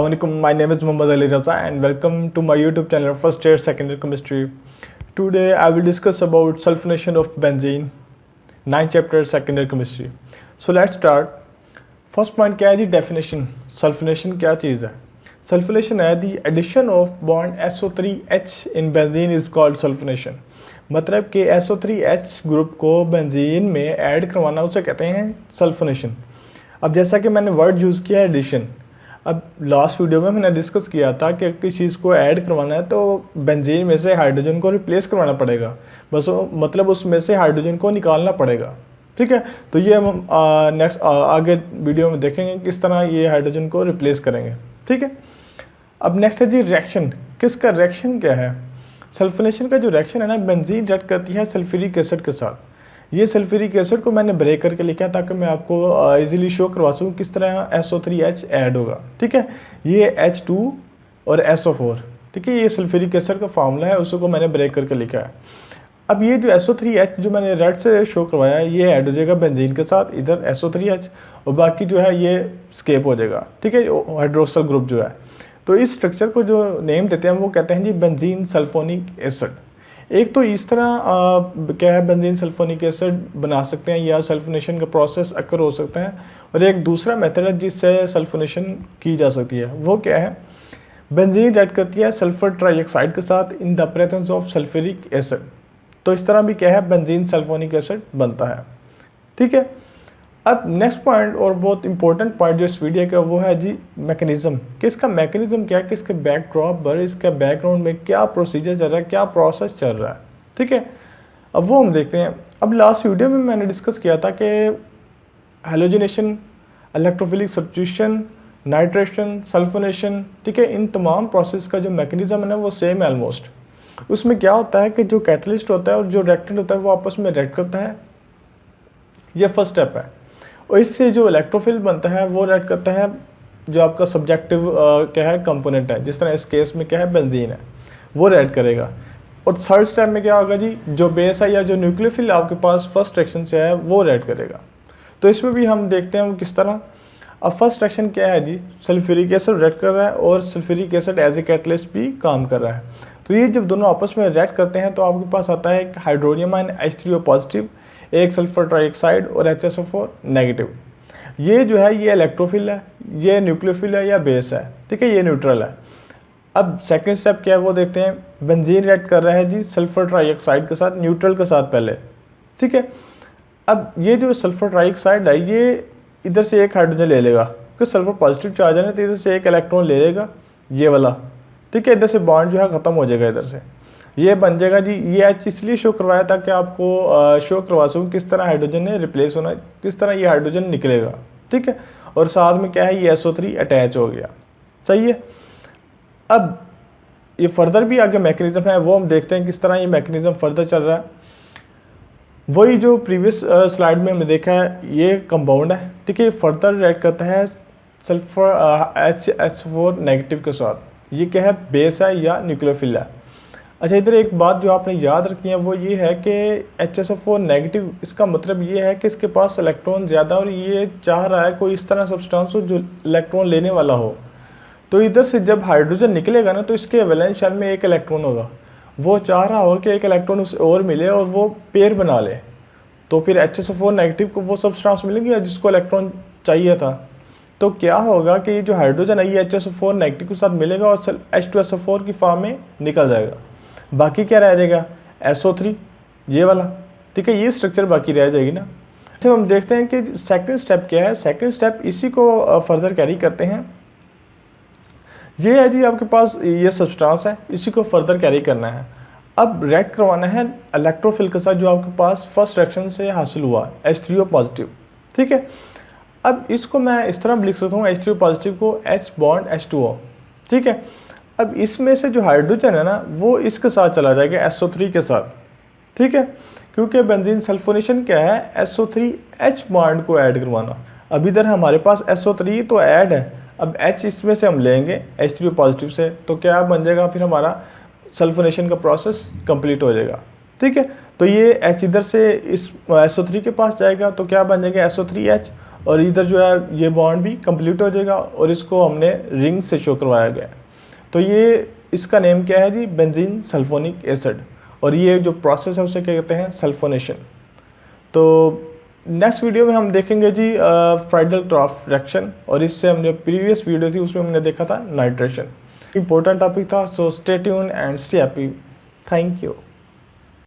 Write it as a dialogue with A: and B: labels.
A: Assalamualaikum. My name is Muhammad Ali Raza and welcome to my YouTube channel First Year Second Year Chemistry. Today I will discuss about sulphonation of benzene, 9th chapter Second Year Chemistry. So let's start. First point क्या है जी definition. Sulphonation क्या चीज़ है? Sulphonation है the addition of bond SO3H in benzene is called sulphonation. मतलब कि SO3H group को benzene में add करवाना उसे कहते हैं सल्फोनेशन. अब जैसा कि मैंने वर्ड यूज़ किया है एडिशन. अब लास्ट वीडियो में मैंने डिस्कस किया था कि किसी चीज़ को ऐड करवाना है तो बेंजीन में से हाइड्रोजन को रिप्लेस करवाना पड़ेगा. बस मतलब उसमें से हाइड्रोजन को निकालना पड़ेगा. ठीक है, तो ये हम नेक्स्ट आगे वीडियो में देखेंगे किस तरह ये हाइड्रोजन को रिप्लेस करेंगे. ठीक है, अब नेक्स्ट है जी रिएक्शन. किसका रिएक्शन क्या है? सल्फोनेशन का जो रिएक्शन है ना, बेंजीन रिएक्ट करती है सल्फ्यूरिक एसिड के साथ. ये सल्फ्यूरिक एसिड को मैंने ब्रेक करके लिखा ताकि मैं आपको इजीली शो करवा सकूँ किस तरह SO3H ऐड होगा. ठीक है, ये H2 और SO4. ठीक है, ये सल्फ्यूरिक एसिड का फार्मूला है, उसको मैंने ब्रेक करके लिखा है. अब ये जो SO3H जो मैंने रेड से शो करवाया है ये ऐड हो जाएगा बेंजीन के साथ इधर SO3H, और बाकी जो है ये स्केप हो जाएगा. ठीक है, हाइड्रोक्सिल ग्रुप जो है. तो इस स्ट्रक्चर को जो नेम देते हैं वो कहते हैं जी बेंजीन सल्फोनिक एसिड. एक तो इस तरह क्या है बेंजीन सल्फोनिक एसिड बना सकते हैं या सल्फोनेशन का प्रोसेस अकर हो सकता है, और एक दूसरा मेथड है जिससे सल्फोनेशन की जा सकती है. वो क्या है? बेंजीन रिएक्ट करती है सल्फर ट्राइऑक्साइड के साथ in the presence of sulphuric acid. तो इस तरह भी क्या है बेंजीन सल्फोनिक एसिड बनता है. ठीक है, अब नेक्स्ट पॉइंट और बहुत इंपॉर्टेंट पॉइंट जो इस वीडियो का वो है जी मैकेनिज्म. कि इसका मैकेनिज्म क्या है, कि इसके बैकड्रॉप पर इसका बैकग्राउंड में क्या प्रोसीजर चल रहा है, क्या प्रोसेस चल रहा है. ठीक है, अब वो हम देखते हैं. अब लास्ट वीडियो में मैंने डिस्कस किया था कि halogenation, electrophilic substitution, nitration, sulphonation. ठीक है, इन तमाम प्रोसेस का जो मैकेनिज्म है ना वो सेम है ऑलमोस्ट. उसमें क्या होता है कि जो कैटलिस्ट होता है और जो रिएक्टेंट होता है वो आपस में रिएक्ट करता है. ये फर्स्ट स्टेप है. और इससे जो इलेक्ट्रोफिल बनता है वो रिएक्ट करता है जो आपका सब्जेक्टिव क्या है कंपोनेंट है, जिस तरह इस केस में क्या है बेंजीन है, वो रिएक्ट करेगा. और थर्ड स्टेप में क्या होगा जी, जो बेस है या जो न्यूक्लियोफिल आपके पास फर्स्ट रिएक्शन से है वो रिएक्ट करेगा. तो इसमें भी हम देखते हैं वो किस तरह. अब फर्स्ट रिएक्शन क्या है जी, सल्फ्यूरिक एसिड रिएक्ट कर रहा है और sulphuric acid as a catalyst भी काम कर रहा है. तो ये जब दोनों आपस में रिएक्ट करते हैं तो आपके पास आता है एक हाइड्रोनियम आयन H3O पॉजिटिव, एक सल्फर ट्राइऑक्साइड और HSO4 नेगेटिव. ये जो है ये इलेक्ट्रोफिल है, ये न्यूक्लियोफिल है या बेस है. ठीक है, ये न्यूट्रल है. अब सेकंड स्टेप क्या है वो देखते हैं. बेंजीन रिएक्ट कर रहा है जी सल्फर ट्राइऑक्साइड के साथ, न्यूट्रल के साथ पहले. ठीक है, अब ये जो सल्फर ट्राइऑक्साइड है ये इधर से एक हाइड्रोजन ले लेगा क्योंकि सल्फर पॉजिटिव चार्ज है ना, तो इधर से एक इलेक्ट्रॉन ले लेगा ये वाला. ठीक है, इधर से बॉन्ड जो है ख़त्म हो जाएगा, इधर से ये बन जाएगा जी. ये H इसलिए शो करवाया था कि आपको शो करवा सकूँ किस तरह हाइड्रोजन ने रिप्लेस होना, किस तरह ये हाइड्रोजन निकलेगा. ठीक है, और साथ में क्या है ये SO3 अटैच हो गया. सही है. अब ये फर्दर भी आगे मैकेनिज्म है वो हम देखते हैं किस तरह ये मैकेनिज्म फर्दर चल रहा है. वही जो प्रीवियस स्लाइड में हमने देखा है ये कंपाउंड है. ठीक है, फर्दर रिएक्ट करता है सल्फर HSO4 नेगेटिव के साथ. ये क्या है, बेस है या न्यूक्लियोफिल है. अच्छा, इधर एक बात जो आपने याद रखनी है वो ये है कि HSO4 नेगेटिव, इसका मतलब ये है कि इसके पास इलेक्ट्रॉन ज़्यादा और ये चाह रहा है कोई इस तरह सब्सटेंस हो जो इलेक्ट्रॉन लेने वाला हो. तो इधर से जब हाइड्रोजन निकलेगा ना तो इसके वैलेंस शेल में एक इलेक्ट्रॉन होगा. वो चाह रहा होगा कि एक इलेक्ट्रॉन उसे और मिले और वो पेयर बना ले. तो फिर HSO4 नेगेटिव को वो सब्सटेंस मिलेंगे जिसको इलेक्ट्रॉन चाहिए था. तो क्या होगा कि जो हाइड्रोजन है ये HSO4 नेगेटिव के साथ मिलेगा और H2SO4 की फॉर्म में निकल जाएगा. बाकी क्या रह जाएगा, SO3 ये वाला. ठीक है, ये स्ट्रक्चर बाकी रह जाएगी ना. तो हम देखते हैं कि सेकंड स्टेप क्या है. सेकंड स्टेप इसी को फर्दर कैरी करते हैं. ये है जी आपके पास ये सब्सटेंस है, इसी को फर्दर कैरी करना है. अब रिएक्ट करवाना है इलेक्ट्रोफिल के साथ जो आपके पास फर्स्ट रिएक्शन से हासिल हुआ H3O पॉजिटिव. ठीक है, अब इसको मैं इस तरह लिख सकता हूँ H3O पॉजिटिव को H बॉन्ड H2O. ठीक है, अब इसमें से जो हाइड्रोजन है ना वो इसके साथ चला जाएगा SO3 के साथ. ठीक है, क्योंकि बेंजीन सल्फोनेशन क्या है, SO3H बॉन्ड को ऐड करवाना. अब इधर हमारे पास SO3 तो ऐड है, अब H इसमें से हम लेंगे H3O पॉजिटिव से, तो क्या बन जाएगा, फिर हमारा सल्फोनेशन का प्रोसेस कंप्लीट हो जाएगा. ठीक है, तो ये H इधर से इस SO3 के पास जाएगा तो क्या बन जाएगा SO3H, और इधर जो है ये बॉन्ड भी कंप्लीट हो जाएगा और इसको हमने रिंग से शो करवाया गया। तो ये इसका नेम क्या है जी, बेंजीन सल्फोनिक एसिड, और ये जो प्रोसेस है उसे क्या कहते हैं, सल्फोनेशन। तो नेक्स्ट वीडियो में हम देखेंगे जी फ्राइडल क्रॉफ रिएक्शन, और इससे हमने प्रीवियस वीडियो थी उसमें हमने देखा था नाइट्रेशन। इंपॉर्टेंट टॉपिक था, so stay tune and stay happy. Thank you.